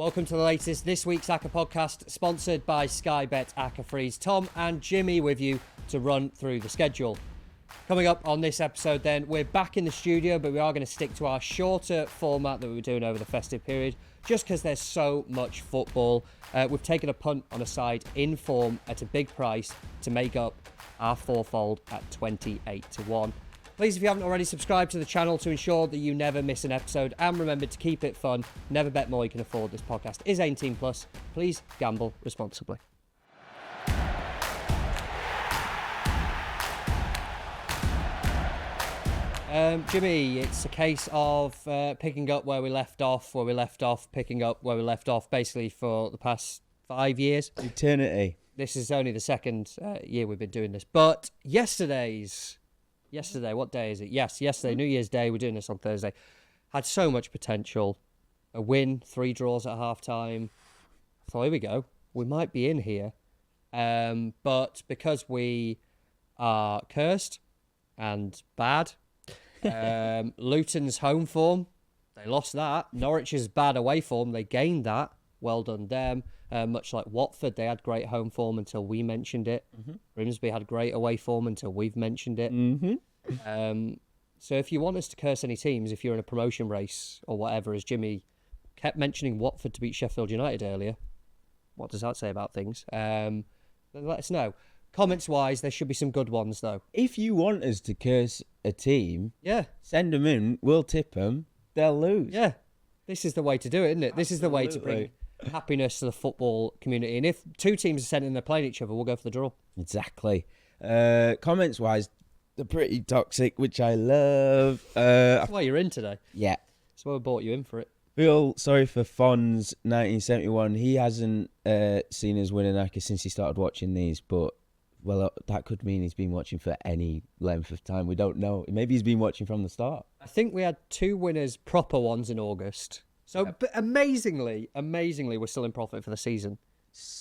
Welcome to the latest This Week's Acca podcast, sponsored by Sky Bet Acca Freeze. Tom and Jimmy with you to run through the schedule. Coming up on this episode then, we're back in the studio, but we are going to stick to our shorter format that we were doing over the festive period, just because there's so much football. We've taken a punt on a side in form at a big price to make up our fourfold at 28-1. Please, if you haven't already, subscribe to the channel to ensure that you never miss an episode. And remember to keep it fun. Never bet more you can afford. This podcast is 18 plus. Please gamble responsibly. Jimmy, it's a case of picking up where we left off, picking up where we left off, basically for the past 5 years. Eternity. This is only the second year we've been doing this. But yesterday, what day is it? Yes, yesterday, New Year's Day, we're doing this on Thursday, had so much potential. A win, 3 draws at half-time. I thought, here we go, we might be in here. But because we are cursed and bad, Luton's home form, they lost that. Norwich's bad away form, they gained that. Well done them. Much like Watford, they had great home form until we mentioned it. Grimsby had great away form until we've mentioned it. So if you want us to curse any teams, if you're in a promotion race or whatever, as Jimmy kept mentioning Watford to beat Sheffield United earlier, what does that say about things? Then let us know. Comments-wise, there should be some good ones, though. If you want us to curse a team, yeah, send them in. We'll tip them. They'll lose. Yeah, this is the way to do it, isn't it? Absolutely. This is the way to bring happiness to the football community. And if two teams are sent in, they're playing each other, we'll go for the draw. Exactly. Comments-wise, they're pretty toxic, which I love. That's why you're in today. Yeah. That's why we brought you in for it. Feel sorry for Fonz 1971. He hasn't seen us win an Acca since he started watching these, but well, that could mean he's been watching for any length of time. We don't know. Maybe he's been watching from the start. I think we had 2 winners, proper ones in August. So, but amazingly, we're still in profit for the season.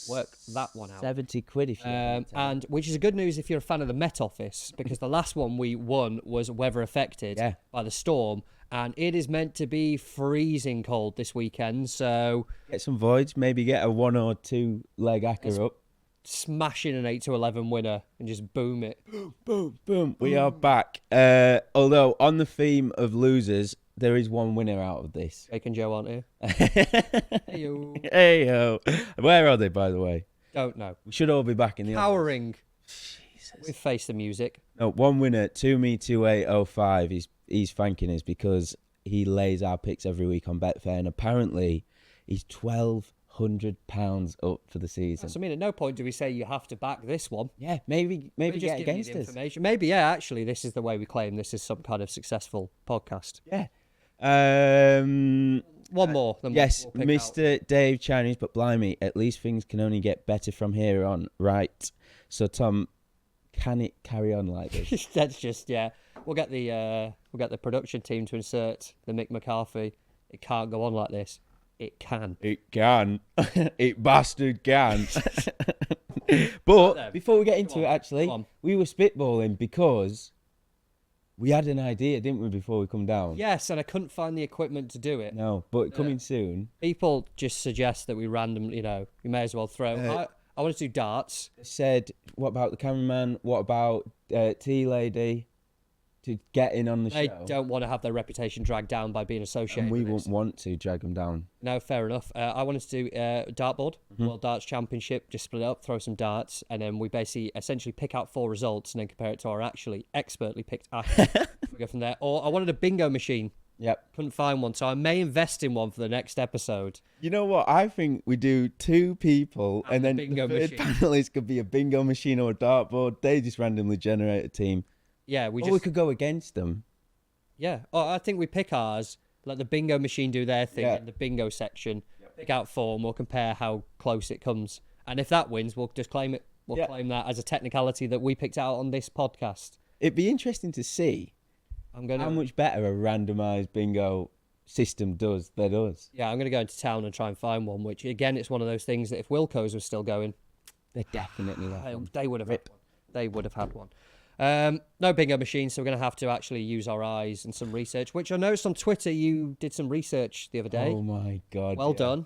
Work that one out. 70 quid if you and which is a good news if you're a fan of the Met Office, because the last one we won was weather affected by the storm, and it is meant to be freezing cold this weekend. So get some voids, maybe get a 1 or 2 leg Acca up. Smashing an 8-11 winner and just boom it. Boom, boom. We are back. Although on the theme of losers, there is one winner out of this. Jake and Joe aren't here. Hey-yo. Hey-yo. Where are they, by the way? Don't know. We should all be back in the Powering. Jesus. We face the music. No, one winner, 2me2805. He's thanking us because he lays our picks every week on Betfair, and apparently he's £1,200 up for the season. So, I mean, at no point do we say you have to back this one. Yeah, maybe get against us. Maybe, yeah, actually, this is the way we claim this is some kind of successful podcast. Yeah. One more. Yes, we'll Mr. Dave Chinese, but blimey, at least things can only get better from here on, right? So, Tom, can it carry on like this? That's just, yeah. We'll get the production team to insert the Mick McCarthy. It can't go on like this. It can. It can. It bastard can. But before we get into it, actually, we were spitballing because we had an idea, didn't we, before we come down? Yes, and I couldn't find the equipment to do it. No, but coming soon. People just suggest that we randomly, we may as well throw. I want to do darts. They said, what about the cameraman? What about Tea Lady? To get in on the show. They don't want to have their reputation dragged down by being associated and we with won't want to drag them down. No, fair enough. I wanted to do dartboard, World Darts Championship, just split it up, throw some darts, and then we basically essentially pick out 4 results and then compare it to our actually expertly picked Acca. We go from there. Or I wanted a bingo machine. Yep. Couldn't find one, so I may invest in one for the next episode. You know what? I think we do 2 people, and then the third panelist could be a bingo machine or a dartboard. They just randomly generate a team. Yeah, we could go against them. Yeah. Oh, I think we pick ours, let the bingo machine do their thing in the bingo section, pick out form, we'll compare how close it comes. And if that wins, we'll just claim it. We'll claim that as a technicality that we picked out on this podcast. It'd be interesting to see how much better a randomised bingo system does than us. Yeah, I'm going to go into town and try and find one, which, again, it's one of those things that if Wilco's was still going, they definitely they would have had one. They would have had one. No bingo machine, so we're going to have to actually use our eyes and some research, which I noticed on Twitter you did some research the other day. Oh, my God. Well done.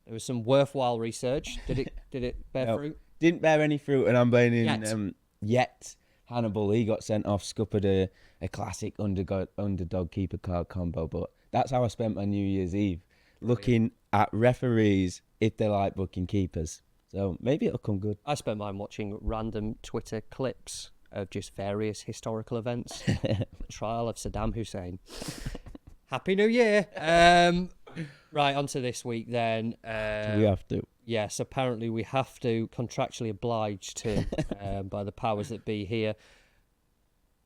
There was some worthwhile research. Did it bear No. fruit? Didn't bear any fruit, and I'm blaming Yet. yet Hannibal. He got sent off, scuppered a classic underdog keeper card combo. But that's how I spent my New Year's Eve, looking at referees if they like booking keepers. So maybe it'll come good. I spent mine watching random Twitter clips of just various historical events. The trial of Saddam Hussein. Happy New Year. Right, on to this week then. We have to. Yes, apparently we have to, contractually obliged to, by the powers that be here.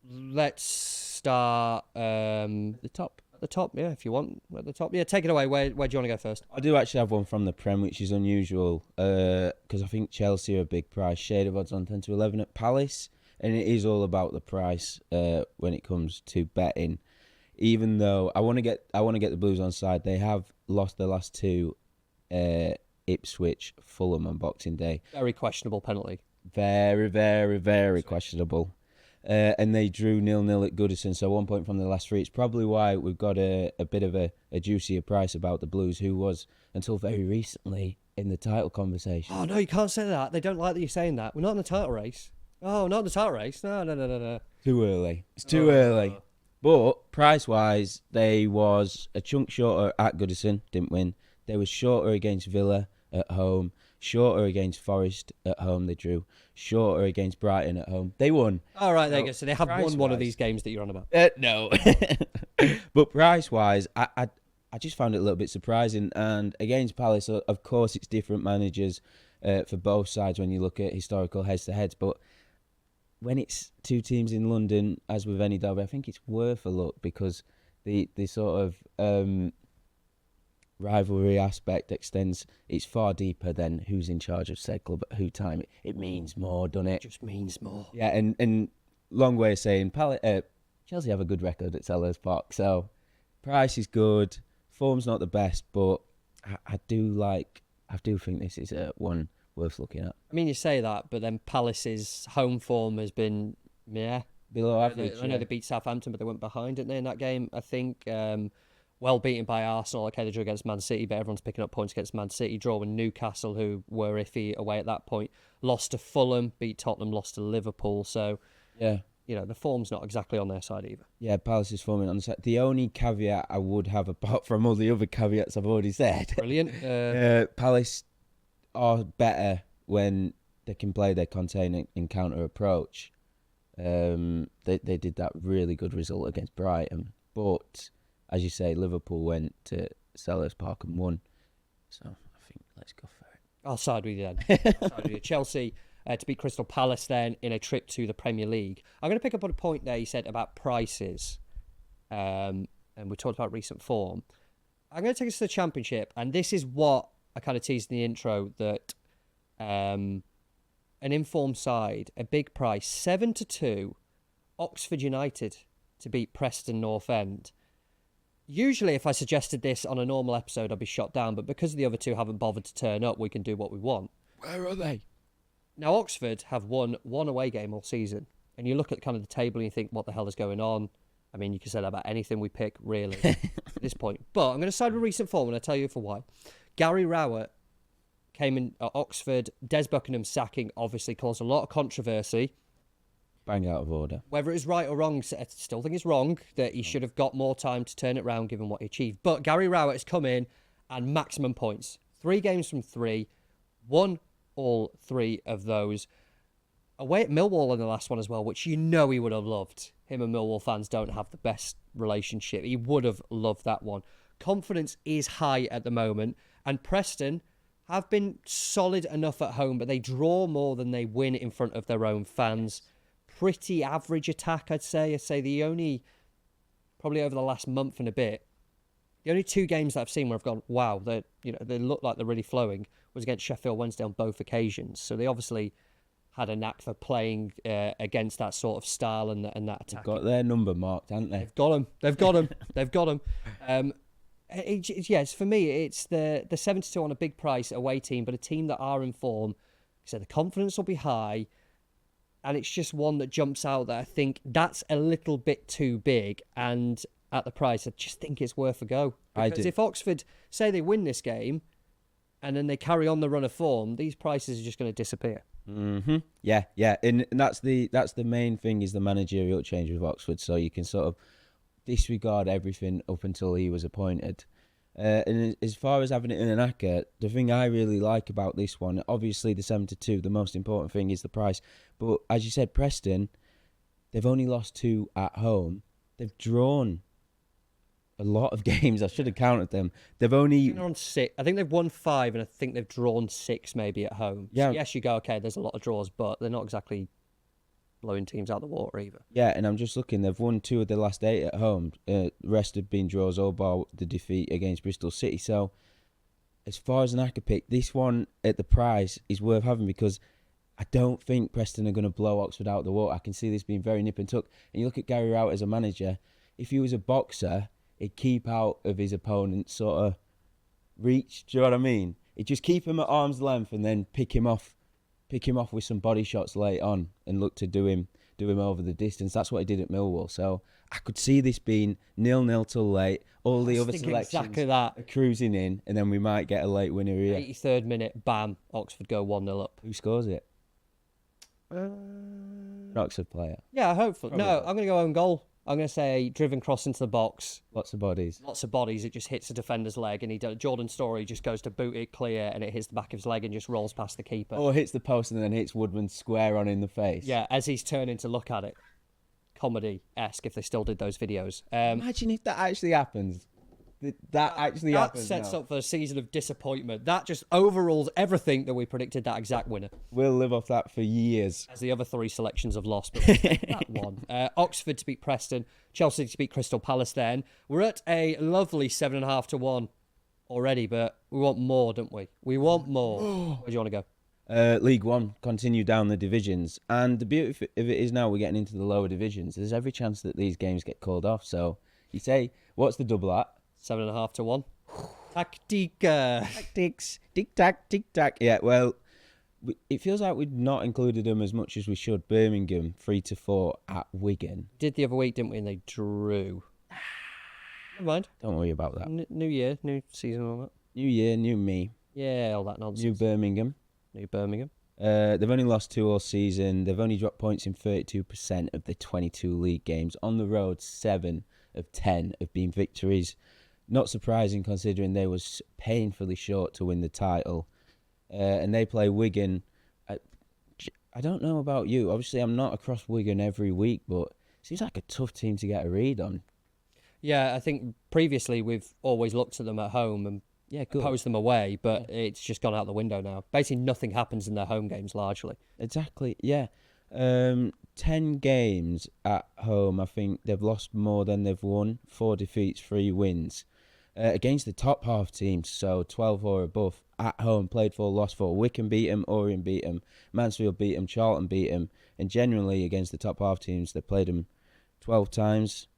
Let's start The top. at the top, yeah, if you want. At the top, yeah, take it away. Where do you want to go first? I do actually have one from the Prem, which is unusual because I think Chelsea are a big price. Shade of odds on 10 to 11 at Palace, and it is all about the price when it comes to betting. Even though I want to get the Blues on side, they have lost their last two, Ipswich, Fulham on Boxing Day. Very questionable penalty. Very, very, very questionable. And they drew 0-0 at Goodison, so 1 point from the last three. It's probably why we've got a bit of a juicier price about the Blues, who was, until very recently, in the title conversation. Oh, no, you can't say that. They don't like that you're saying that. We're not in the title race. Oh, not in the title race. No. Too early. It's too early. But price-wise, they was a chunk shorter at Goodison, didn't win. They was shorter against Villa at home, shorter against Forest at home, they drew, shorter against Brighton at home. They won. All right, there you go. So they have won one of price-wise- these games that you're on about. No. But price-wise, I just found it a little bit surprising. And against Palace, of course, it's different managers for both sides when you look at historical heads-to-heads. But when it's two teams in London, as with any derby, I think it's worth a look because the sort of rivalry aspect extends. It's far deeper than who's in charge of said club at who time. It means more, doesn't it? It just means more. Yeah, and long way of saying Chelsea have a good record at Sellers Park, so price is good. Form's not the best, but I do think this is one worth looking at. I mean, you say that, but then Palace's home form has been, Below average. I know they beat Southampton, but they went behind, didn't they, in that game? I think well beaten by Arsenal. Okay, they drew against Man City, but everyone's picking up points against Man City. Draw with Newcastle, who were iffy away at that point. Lost to Fulham, beat Tottenham, lost to Liverpool. So, Yeah. the form's not exactly on their side either. Yeah, Palace is forming on the side. The only caveat I would have, apart from all the other caveats I've already said, Brilliant. Palace are better when they can play their contain and counter approach. They did that really good result against Brighton, but as you say, Liverpool went to Sellers Park and won. So I think let's go for it. I'll side with you then. I'll side with you. Chelsea to beat Crystal Palace then in a trip to the Premier League. I'm going to pick up on a point there you said about prices, and we talked about recent form. I'm going to take us to the Championship, and this is what I kind of teased in the intro, that an informed side, a big price, 7-2, Oxford United to beat Preston North End. Usually, if I suggested this on a normal episode, I'd be shot down, but because the other two haven't bothered to turn up, we can do what we want. Where are they? Now, Oxford have won one away game all season, and you look at kind of the table and you think, what the hell is going on? I mean, you can say that about anything we pick, really, at this point. But I'm going to side with recent form, and I'll tell you for why. Gary Rowett came in at Oxford. Des Buckingham sacking obviously caused a lot of controversy. Bang out of order. Whether it's right or wrong, I still think it's wrong that he should have got more time to turn it around given what he achieved. But Gary Rowett has come in and maximum points. 3 games from 3. Won all 3 of those. Away at Millwall in the last one as well, which he would have loved. Him and Millwall fans don't have the best relationship. He would have loved that one. Confidence is high at the moment. And Preston have been solid enough at home, but they draw more than they win in front of their own fans. Pretty average attack, I'd say. I'd say the only, probably over the last month and a bit, the only 2 games that I've seen where I've gone, wow, they look like they're really flowing, was against Sheffield Wednesday on both occasions. So they obviously had a knack for playing against that sort of style and that attack. They've got their number marked, haven't they? They've got them. Yes, for me, it's the 7-2 on a big price away team, but a team that are in form. So the confidence will be high. And it's just one that jumps out that I think that's a little bit too big. And at the price, I just think it's worth a go. Because if Oxford, say they win this game, and then they carry on the run of form, these prices are just going to disappear. Yeah, and that's the main thing is the managerial change with Oxford. So you can sort of disregard everything up until he was appointed. And as far as having it in an Acca, the thing I really like about this one, obviously the 7-2, the most important thing is the price. But as you said, Preston, they've only lost 2 at home. They've drawn a lot of games. I should have counted them. They've only... They're on 6. I think they've won 5, and I think they've drawn 6 maybe at home. Yeah. So yes, you go, okay, there's a lot of draws, but they're not exactly blowing teams out of the water either. Yeah, and I'm just looking. They've won 2 of the last 8 at home. The rest have been draws, all bar the defeat against Bristol City. So as far as an Acca pick, this one at the price is worth having because I don't think Preston are going to blow Oxford out of the water. I can see this being very nip and tuck. And you look at Gary Rowett as a manager, if he was a boxer, he'd keep out of his opponent's sort of reach. Do you know what I mean? He'd just keep him at arm's length and then pick him off with some body shots late on and look to do him over the distance. That's what he did at Millwall. So I could see this being 0-0 till late. All the other selections exactly that. are cruising in, and then we might get a late winner here. 83rd minute, bam, Oxford go 1-0 up. Who scores it? Oxford player. Yeah, hopefully. Probably. No, I'm going to go own goal. I'm going to say driven cross into the box. Lots of bodies. It just hits the defender's leg, and Jordan Storey just goes to boot it clear, and it hits the back of his leg and just rolls past the keeper. Or hits the post and then hits Woodman square on in the face. Yeah, as he's turning to look at it. Comedy-esque, if they still did those videos. Imagine if that actually happens. That happens. That sets now. up for a season of disappointment. That just overrules everything that we predicted that exact winner. We'll live off that for years. As the other 3 selections have lost, but we'll take that one. Oxford to beat Preston, Chelsea to beat Crystal Palace then. We're at a lovely 7.5 to 1 already, but we want more, don't we? We want more. Where do you want to go? League One, continue down the divisions. And the beauty of it is now we're getting into the lower divisions. There's every chance that these games get called off. So you say, what's the double at? 7.5 to 1. Tactics. Tic-tac. Yeah, well, it feels like we've not included them as much as we should. Birmingham, 3-4 at Wigan. Did the other week, didn't we? And they drew. Never mind. Don't worry about that. New year, new season, all that. New year, new me. Yeah, all that nonsense. New Birmingham. They've only lost 2 all season. They've only dropped points in 32% of the 22 league games. On the road, 7 of 10 have been victories. Not surprising considering they was painfully short to win the title. And they play Wigan. I don't know about you. Obviously, I'm not across Wigan every week, but it seems like a tough team to get a read on. Yeah, I think previously we've always looked at them at home and opposed them away, but it's just gone out the window now. Basically, nothing happens in their home games largely. Exactly, yeah. 10 games at home, I think they've lost more than they've won. 4 defeats, 3 wins. Against the top half teams, so 12 or above, at home, played 4, lost 4. Wycombe beat them, Orient beat them, Mansfield beat them, Charlton beat them. And generally, against the top half teams, they played them 12 times,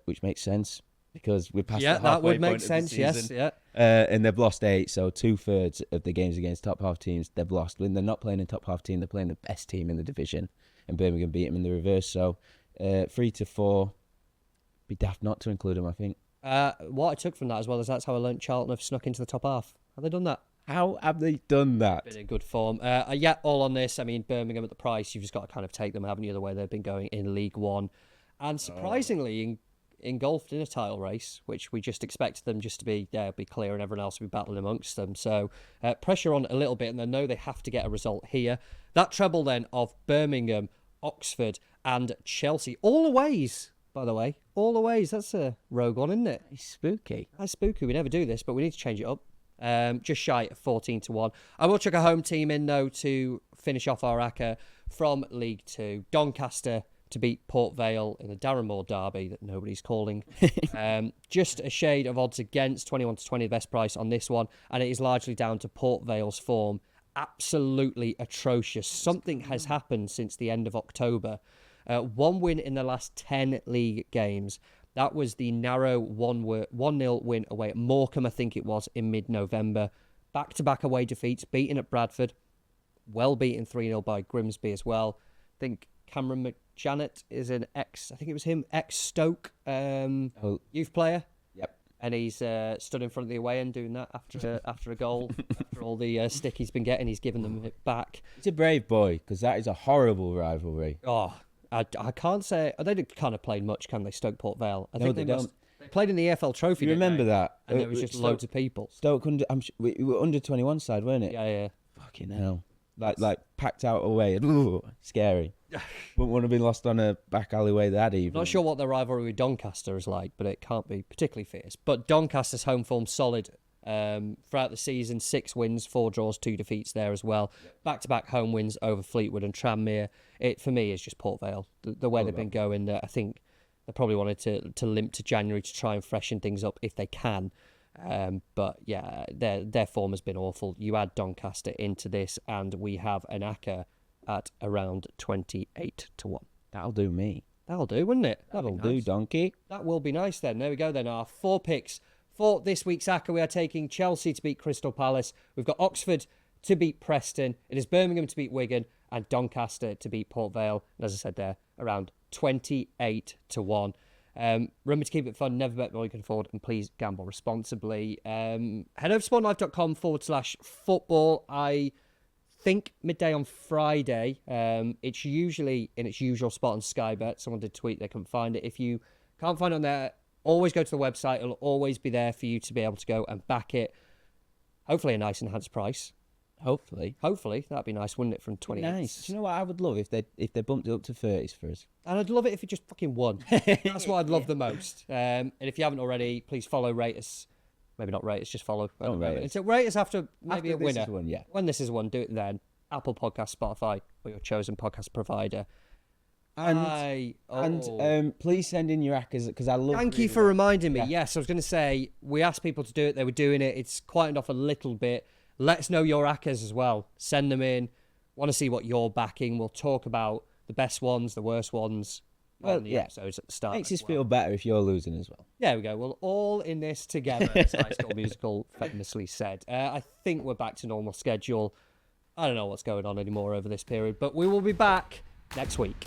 which makes sense because we're past the halfway that would make point sense, of the season. yes, yeah. And they've lost 8, so 2/3 of the games against top half teams they've lost. When they're not playing a top half team, they're playing the best team in the division, and Birmingham beat them in the reverse. So 3-4, be daft not to include them, I think. What I took from that as well is that's how I learnt Charlton have snuck into the top half. Have they done that? How have they done that? Been in good form. All on this. I mean, Birmingham at the price, you've just got to kind of take them, haven't you, the way they've been going in League One. And surprisingly, engulfed in a title race, which we just expected them just to be clear and everyone else will be battling amongst them. So pressure on a little bit, and they know they have to get a result here. That treble then of Birmingham, Oxford and Chelsea. All aways, by the way. All aways. That's a rogue one, isn't it? It's spooky. That's spooky. We never do this, but we need to change it up. Just shy at 14 to 1. I will chuck a home team in, though, to finish off our Acca from League 2. Doncaster to beat Port Vale in the Darren Moore derby that nobody's calling. Just a shade of odds against, 21 to 20, the best price on this one. And it is largely down to Port Vale's form. Absolutely atrocious. Something has happened since the end of October. 1 win in the last 10 league games. That was the narrow 1-0 win away at Morecambe, I think it was, in mid-November. Back-to-back away defeats, beaten at Bradford. Well beaten 3-0 by Grimsby as well. I think Cameron McJanet is an I think it was him, ex-Stoke youth player. Yep. and he's stood in front of the away end doing that after a goal, after all the stick he's been getting, he's given them it back. He's a brave boy, because that is a horrible rivalry. Oh, I can't say they kind of played much, can they? Stoke Port Vale. I think they don't. They played in the EFL Trophy. You remember that? And there was just loads of people. Stoke we were under 21 side, weren't it? Yeah. Fucking hell. Like packed out away. Ooh, scary. Wouldn't want to be lost on a back alleyway that evening. Not sure what the rivalry with Doncaster is like, but it can't be particularly fierce. But Doncaster's home form solid throughout the season. 6 wins, 4 draws, 2 defeats there as well. Back-to-back home wins over Fleetwood and Tranmere. It, for me, is just Port Vale. The way they've been going, I think they probably wanted to limp to January to try and freshen things up if they can. But yeah, their form has been awful. You add Doncaster into this, and we have an Acca at around 28 to 1. That'll do me. That'll do, wouldn't it? That'll do, donkey. That will be nice then. There we go then. Our 4 picks for this week's Acca. We are taking Chelsea to beat Crystal Palace. We've got Oxford to beat Preston. It is Birmingham to beat Wigan, and Doncaster to beat Port Vale. And as I said there, around 28 to 1. Remember to keep it fun, never bet more you can afford, and please gamble responsibly. Head over to sportlife.com/football. I think midday on Friday. It's usually in its usual spot on Sky Bet. Someone did tweet they couldn't find it. If you can't find it on there, always go to the website. It'll always be there for you to be able to go and back it. Hopefully a nice enhanced price. Hopefully. That'd be nice, wouldn't it? From 28. Nice. Do you know what I would love if they bumped it up to 30s for us? And I'd love it if it just fucking won. That's what I'd love the most. And if you haven't already, please follow, rate us. Maybe not rate us, just follow. Don't rate us. So rate us after maybe After a winner. This is one, yeah. When this is one, do it then. Apple Podcast, Spotify, or your chosen podcast provider. And please send in your Accas, because I love. Thank you for reminding me. Yes, I was going to say, we asked people to do it. They were doing it. It's quietened off a little bit. Let us know your Accas as well. Send them in. Want to see what you're backing. We'll talk about the best ones, the worst ones. Well, the episodes at the start. Makes us feel better if you're losing as well. There we go. We're all in this together, as High School Musical famously said. I think we're back to normal schedule. I don't know what's going on anymore over this period, but we will be back next week.